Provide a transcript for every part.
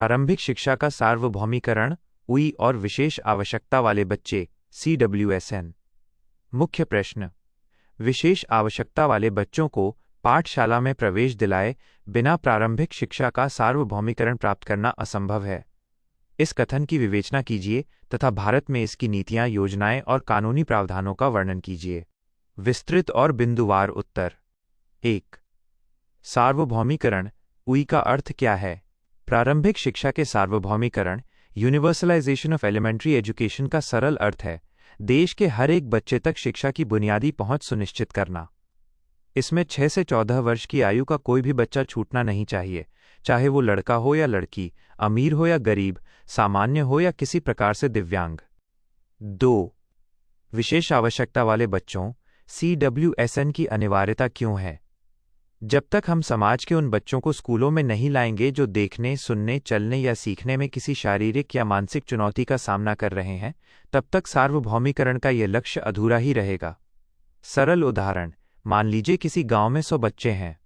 प्रारंभिक शिक्षा का सार्वभौमिकरण UI और विशेष आवश्यकता वाले बच्चे CWSN। मुख्य प्रश्न। विशेष आवश्यकता वाले बच्चों को पाठशाला में प्रवेश दिलाए बिना प्रारंभिक शिक्षा का सार्वभौमिकरण प्राप्त करना असंभव है। इस कथन की विवेचना कीजिए तथा भारत में इसकी नीतियां, योजनाएं और कानूनी प्रावधानों का वर्णन कीजिए। विस्तृत और बिंदुवार उत्तर। 1। सार्वभौमिकरण UI का अर्थ क्या है? प्रारंभिक शिक्षा के सार्वभौमिकरण यूनिवर्सलाइजेशन ऑफ एलिमेंट्री एजुकेशन का सरल अर्थ है देश के हर एक बच्चे तक शिक्षा की बुनियादी पहुंच सुनिश्चित करना। इसमें 6 से 14 वर्ष की आयु का कोई भी बच्चा छूटना नहीं चाहिए, चाहे वो लड़का हो या लड़की, अमीर हो या गरीब, सामान्य हो या किसी प्रकार से दिव्यांग। 2। विशेष आवश्यकता वाले बच्चों CWSN की अनिवार्यता क्यों है? जब तक हम समाज के उन बच्चों को स्कूलों में नहीं लाएंगे जो देखने, सुनने, चलने या सीखने में किसी शारीरिक या मानसिक चुनौती का सामना कर रहे हैं, तब तक सार्वभौमिकरण का यह लक्ष्य अधूरा ही रहेगा। सरल उदाहरण, मान लीजिए किसी गांव में 100 बच्चे हैं।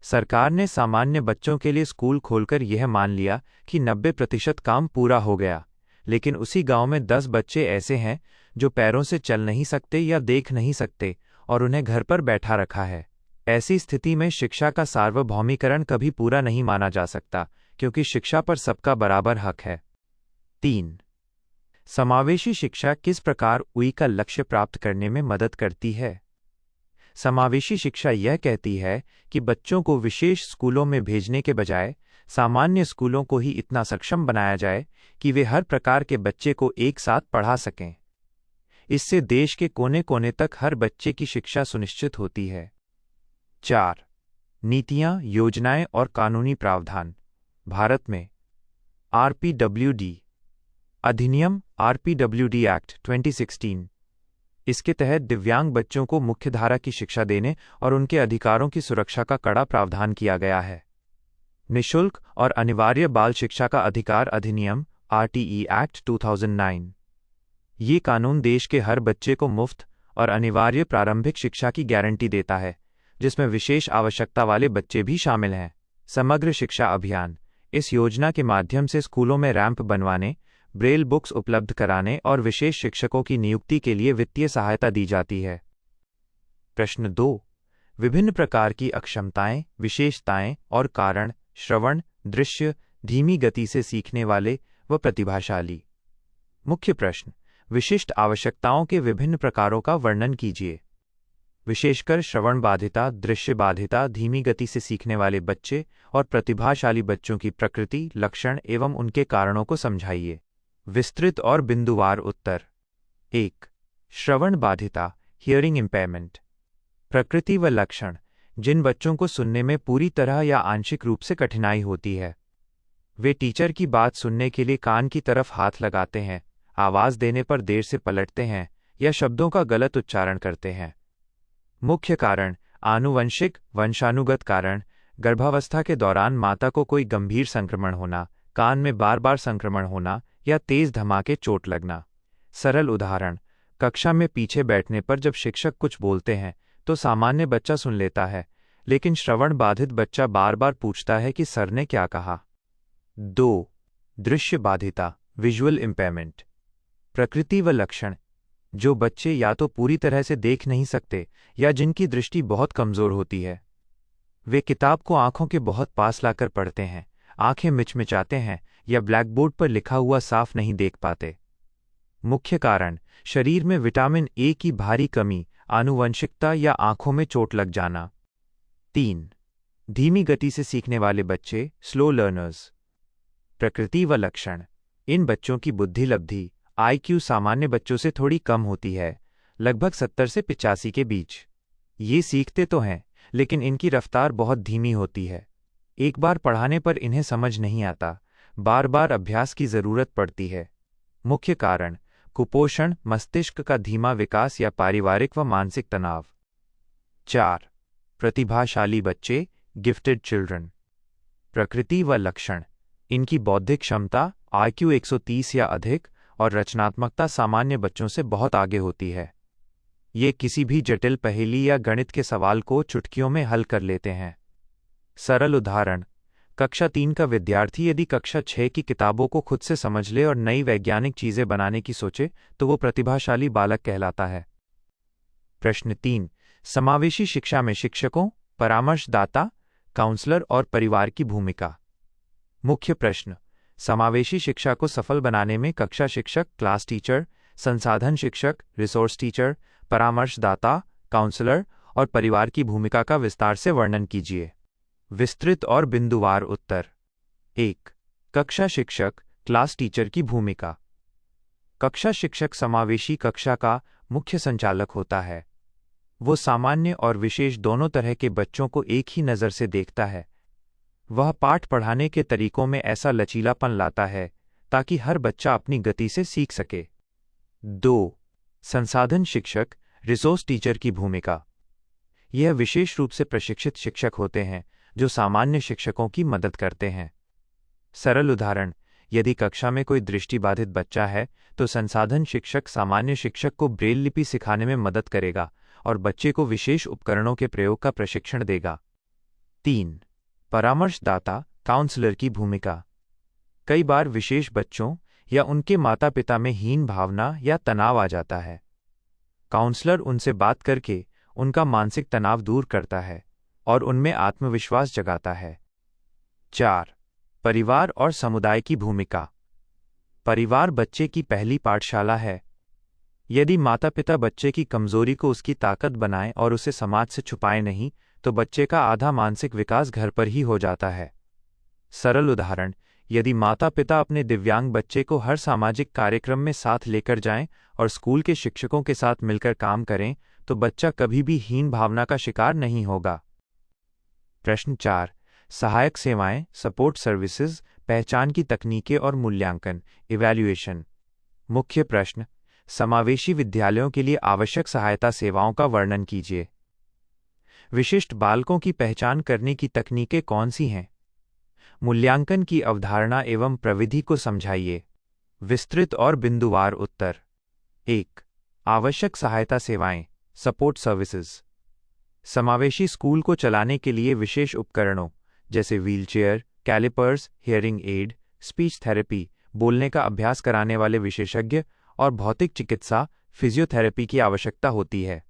सरकार ने सामान्य बच्चों के लिए स्कूल खोलकर यह मान लिया कि 90% काम पूरा हो गया, लेकिन उसी गांव में 10 बच्चे ऐसे हैं जो पैरों से चल नहीं सकते या देख नहीं सकते और उन्हें घर पर बैठा रखा है। ऐसी स्थिति में शिक्षा का सार्वभौमिकरण कभी पूरा नहीं माना जा सकता, क्योंकि शिक्षा पर सबका बराबर हक है। 3। समावेशी शिक्षा किस प्रकार UI का लक्ष्य प्राप्त करने में मदद करती है? समावेशी शिक्षा यह कहती है कि बच्चों को विशेष स्कूलों में भेजने के बजाय सामान्य स्कूलों को ही इतना सक्षम बनाया जाए कि वे हर प्रकार के बच्चे को एक साथ पढ़ा सकें। इससे देश के कोने कोने तक हर बच्चे की शिक्षा सुनिश्चित होती है। 4। नीतियां, योजनाएं और कानूनी प्रावधान। भारत में RPWD अधिनियम RPWD एक्ट 2016, इसके तहत दिव्यांग बच्चों को मुख्यधारा की शिक्षा देने और उनके अधिकारों की सुरक्षा का कड़ा प्रावधान किया गया है। निःशुल्क और अनिवार्य बाल शिक्षा का अधिकार अधिनियम RTE एक्ट 2009। ये कानून देश के हर बच्चे को मुफ्त और अनिवार्य प्रारंभिक शिक्षा की गारंटी देता है, जिसमें विशेष आवश्यकता वाले बच्चे भी शामिल हैं। समग्र शिक्षा अभियान। इस योजना के माध्यम से स्कूलों में रैंप बनवाने, ब्रेल बुक्स उपलब्ध कराने और विशेष शिक्षकों की नियुक्ति के लिए वित्तीय सहायता दी जाती है। प्रश्न 2। विभिन्न प्रकार की अक्षमताएं, विशेषताएं और कारण। श्रवण, दृश्य, धीमी गति से सीखने वाले व प्रतिभाशाली। मुख्य प्रश्न। विशिष्ट आवश्यकताओं के विभिन्न प्रकारों का वर्णन कीजिए। विशेषकर श्रवण बाधिता, दृश्य बाधिता, धीमी गति से सीखने वाले बच्चे और प्रतिभाशाली बच्चों की प्रकृति, लक्षण एवं उनके कारणों को समझाइए। विस्तृत और बिंदुवार उत्तर। 1। श्रवण बाधिता, हियरिंग इम्पेयरमेंट। प्रकृति व लक्षण। जिन बच्चों को सुनने में पूरी तरह या आंशिक रूप से कठिनाई होती है, वे टीचर की बात सुनने के लिए कान की तरफ हाथ लगाते हैं, आवाज देने पर देर से पलटते हैं या शब्दों का गलत उच्चारण करते हैं। मुख्य कारण। आनुवंशिक, वंशानुगत कारण। गर्भावस्था के दौरान माता को कोई गंभीर संक्रमण होना, कान में बार बार संक्रमण होना या तेज धमाके चोट लगना। सरल उदाहरण, कक्षा में पीछे बैठने पर जब शिक्षक कुछ बोलते हैं तो सामान्य बच्चा सुन लेता है, लेकिन श्रवण बाधित बच्चा बार बार पूछता है कि सर ने क्या कहा। 2। दृश्य बाधिता, विजुअल इम्पेयरमेंट। प्रकृति व लक्षण। जो बच्चे या तो पूरी तरह से देख नहीं सकते या जिनकी दृष्टि बहुत कमजोर होती है। वे किताब को आंखों के बहुत पास लाकर पढ़ते हैं, आंखें मिचमिचाते हैं या ब्लैकबोर्ड पर लिखा हुआ साफ नहीं देख पाते। मुख्य कारण। शरीर में विटामिन ए की भारी कमी, आनुवंशिकता या आंखों में चोट लग जाना। 3। धीमी गति से सीखने वाले बच्चे, स्लो लर्नर्स। प्रकृति व लक्षण। इन बच्चों की बुद्धि लब्धि, IQ सामान्य बच्चों से थोड़ी कम होती है, लगभग 70 से 85 के बीच। ये सीखते तो हैं, लेकिन इनकी रफ्तार बहुत धीमी होती है। एक बार पढ़ाने पर इन्हें समझ नहीं आता, बार बार अभ्यास की जरूरत पड़ती है। मुख्य कारण। कुपोषण, मस्तिष्क का धीमा विकास या पारिवारिक व मानसिक तनाव। 4। प्रतिभाशाली बच्चे, गिफ्टेड चिल्ड्रन। प्रकृति व लक्षण। इनकी बौद्धिक क्षमता, IQ 130 या अधिक और रचनात्मकता सामान्य बच्चों से बहुत आगे होती है। ये किसी भी जटिल पहेली या गणित के सवाल को चुटकियों में हल कर लेते हैं। सरल उदाहरण, कक्षा 3 का विद्यार्थी यदि कक्षा 6 की किताबों को खुद से समझ ले और नई वैज्ञानिक चीजें बनाने की सोचे तो वो प्रतिभाशाली बालक कहलाता है। प्रश्न 3। समावेशी शिक्षा में शिक्षकों, परामर्शदाता, काउंसलर और परिवार की भूमिका। मुख्य प्रश्न। समावेशी शिक्षा को सफल बनाने में कक्षा शिक्षक, क्लास टीचर, संसाधन शिक्षक, रिसोर्स टीचर, परामर्शदाता, काउंसलर और परिवार की भूमिका का विस्तार से वर्णन कीजिए। विस्तृत और बिंदुवार उत्तर। 1। कक्षा शिक्षक, क्लास टीचर की भूमिका। कक्षा शिक्षक समावेशी कक्षा का मुख्य संचालक होता है। वो सामान्य और विशेष दोनों तरह के बच्चों को एक ही नज़र से देखता है। वह पाठ पढ़ाने के तरीकों में ऐसा लचीलापन लाता है ताकि हर बच्चा अपनी गति से सीख सके। 2। संसाधन शिक्षक, रिसोर्स टीचर की भूमिका। यह विशेष रूप से प्रशिक्षित शिक्षक होते हैं जो सामान्य शिक्षकों की मदद करते हैं। सरल उदाहरण, यदि कक्षा में कोई दृष्टिबाधित बच्चा है तो संसाधन शिक्षक सामान्य शिक्षक को ब्रेल लिपि सिखाने में मदद करेगा और बच्चे को विशेष उपकरणों के प्रयोग का प्रशिक्षण देगा। 3। परामर्शदाता, काउंसलर की भूमिका। कई बार विशेष बच्चों या उनके माता पिता में हीन भावना या तनाव आ जाता है। काउंसलर उनसे बात करके उनका मानसिक तनाव दूर करता है और उनमें आत्मविश्वास जगाता है। 4। परिवार और समुदाय की भूमिका। परिवार बच्चे की पहली पाठशाला है। यदि माता पिता बच्चे की कमजोरी को उसकी ताकत बनाएं और उसे समाज से छुपाएं नहीं, तो बच्चे का आधा मानसिक विकास घर पर ही हो जाता है। सरल उदाहरण, यदि माता पिता अपने दिव्यांग बच्चे को हर सामाजिक कार्यक्रम में साथ लेकर जाएं और स्कूल के शिक्षकों के साथ मिलकर काम करें, तो बच्चा कभी भी हीन भावना का शिकार नहीं होगा। प्रश्न 4। सहायक सेवाएं, सपोर्ट सर्विसेज, पहचान की तकनीकें और मूल्यांकन, इवैल्यूएशन। मुख्य प्रश्न। समावेशी विद्यालयों के लिए आवश्यक सहायता सेवाओं का वर्णन कीजिए। विशिष्ट बालकों की पहचान करने की तकनीकें कौन सी हैं? मूल्यांकन की अवधारणा एवं प्रविधि को समझाइए। विस्तृत और बिंदुवार उत्तर। 1। आवश्यक सहायता सेवाएं, सपोर्ट सर्विसेज। समावेशी स्कूल को चलाने के लिए विशेष उपकरणों जैसे wheelchair, callipers, hearing aid, speech therapy, बोलने का अभ्यास कराने वाले विशेषज्ञ और भौतिक चिकित्सा, फिजियोथेरेपी की आवश्यकता होती है।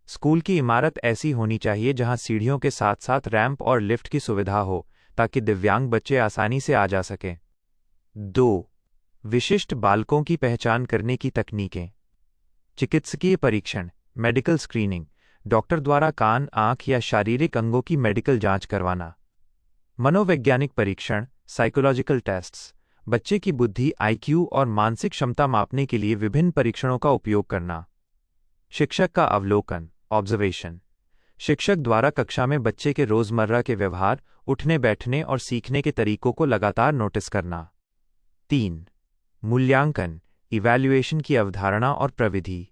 स्कूल की इमारत ऐसी होनी चाहिए जहां सीढ़ियों के साथ साथ रैंप और लिफ्ट की सुविधा हो ताकि दिव्यांग बच्चे आसानी से आ जा सकें। 2। विशिष्ट बालकों की पहचान करने की तकनीकें। चिकित्सकीय परीक्षण, मेडिकल स्क्रीनिंग, डॉक्टर द्वारा कान, आंख या शारीरिक अंगों की मेडिकल जांच करवाना। मनोवैज्ञानिक परीक्षण, साइकोलॉजिकल टेस्ट्स, बच्चे की बुद्धि, IQ और मानसिक क्षमता मापने के लिए विभिन्न परीक्षणों का उपयोग करना। शिक्षक का अवलोकन, ऑब्जर्वेशन, शिक्षक द्वारा कक्षा में बच्चे के रोजमर्रा के व्यवहार, उठने बैठने और सीखने के तरीकों को लगातार नोटिस करना। 3। मूल्यांकन, इवैल्यूएशन की अवधारणा और प्रविधि।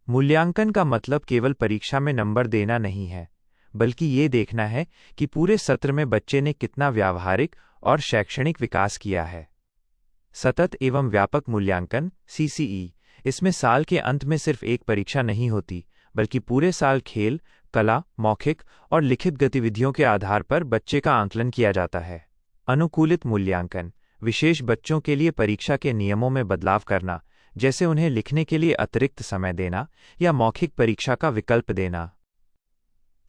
मूल्यांकन का मतलब केवल परीक्षा में नंबर देना नहीं है, बल्कि ये देखना है कि पूरे सत्र में बच्चे ने कितना व्यावहारिक और शैक्षणिक विकास किया है। सतत एवं व्यापक मूल्यांकन, CCE, इसमें साल के अंत में सिर्फ एक परीक्षा नहीं होती, बल्कि पूरे साल खेल, कला, मौखिक और लिखित गतिविधियों के आधार पर बच्चे का आंकलन किया जाता है। अनुकूलित मूल्यांकन, विशेष बच्चों के लिए परीक्षा के नियमों में बदलाव करना, जैसे उन्हें लिखने के लिए अतिरिक्त समय देना या मौखिक परीक्षा का विकल्प देना।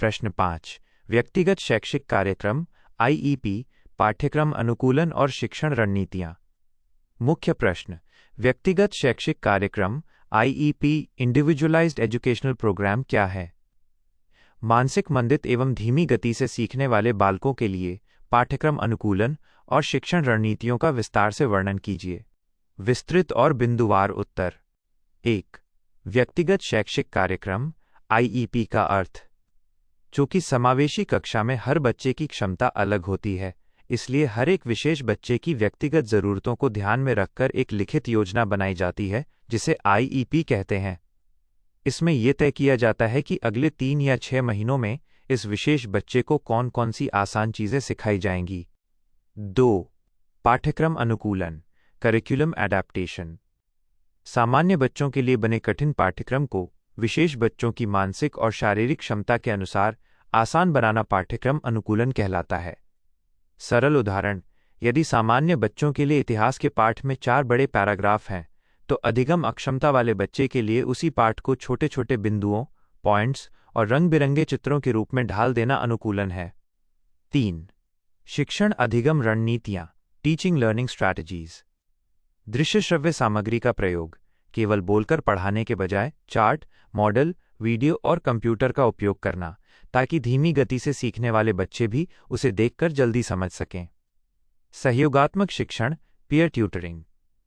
प्रश्न 5। व्यक्तिगत शैक्षिक कार्यक्रम, IEP, पाठ्यक्रम अनुकूलन और शिक्षण रणनीतियाँ। मुख्य प्रश्न। व्यक्तिगत शैक्षिक कार्यक्रम, IEP, इंडिविजुअलाइज्ड एजुकेशनल प्रोग्राम क्या है? मानसिक मंदित एवं धीमी गति से सीखने वाले बालकों के लिए पाठ्यक्रम अनुकूलन और शिक्षण रणनीतियों का विस्तार से वर्णन कीजिए। विस्तृत और बिंदुवार उत्तर। 1। व्यक्तिगत शैक्षिक कार्यक्रम, IEP का अर्थ। चूंकि समावेशी कक्षा में हर बच्चे की क्षमता अलग होती है, इसलिए हर एक विशेष बच्चे की व्यक्तिगत ज़रूरतों को ध्यान में रखकर एक लिखित योजना बनाई जाती है, जिसे IEP कहते हैं। इसमें यह तय किया जाता है कि अगले 3 या 6 महीनों में इस विशेष बच्चे को कौन कौन सी आसान चीज़ें सिखाई जाएंगी। 2। पाठ्यक्रम अनुकूलन, करिकुलम एडेप्टेशन। सामान्य बच्चों के लिए बने कठिन पाठ्यक्रम को विशेष बच्चों की मानसिक और शारीरिक क्षमता के अनुसार आसान बनाना पाठ्यक्रम अनुकूलन कहलाता है। सरल उदाहरण, यदि सामान्य बच्चों के लिए इतिहास के पाठ में 4 बड़े पैराग्राफ हैं, तो अधिगम अक्षमता वाले बच्चे के लिए उसी पाठ को छोटे छोटे बिंदुओं, पॉइंट्स और रंग बिरंगे चित्रों के रूप में ढाल देना अनुकूलन है। 3. शिक्षण अधिगम रणनीतियाँ, टीचिंग लर्निंग स्ट्रैटेजीज। दृश्य श्रव्य सामग्री का प्रयोग, केवल बोलकर पढ़ाने के बजाय चार्ट, मॉडल, वीडियो और कंप्यूटर का उपयोग करना, ताकि धीमी गति से सीखने वाले बच्चे भी उसे देखकर जल्दी समझ सकें। सहयोगात्मक शिक्षण, पीयर ट्यूटरिंग,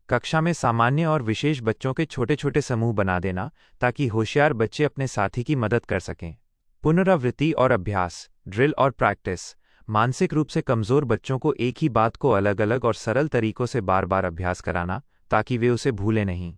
कक्षा में सामान्य और विशेष बच्चों के छोटे छोटे समूह बना देना, ताकि होशियार बच्चे अपने साथी की मदद कर सकें। पुनरावृत्ति और अभ्यास, ड्रिल और प्रैक्टिस, मानसिक रूप से कमजोर बच्चों को एक ही बात को अलग अलग और सरल तरीकों से बार बार अभ्यास कराना, ताकि वे उसे भूलें नहीं।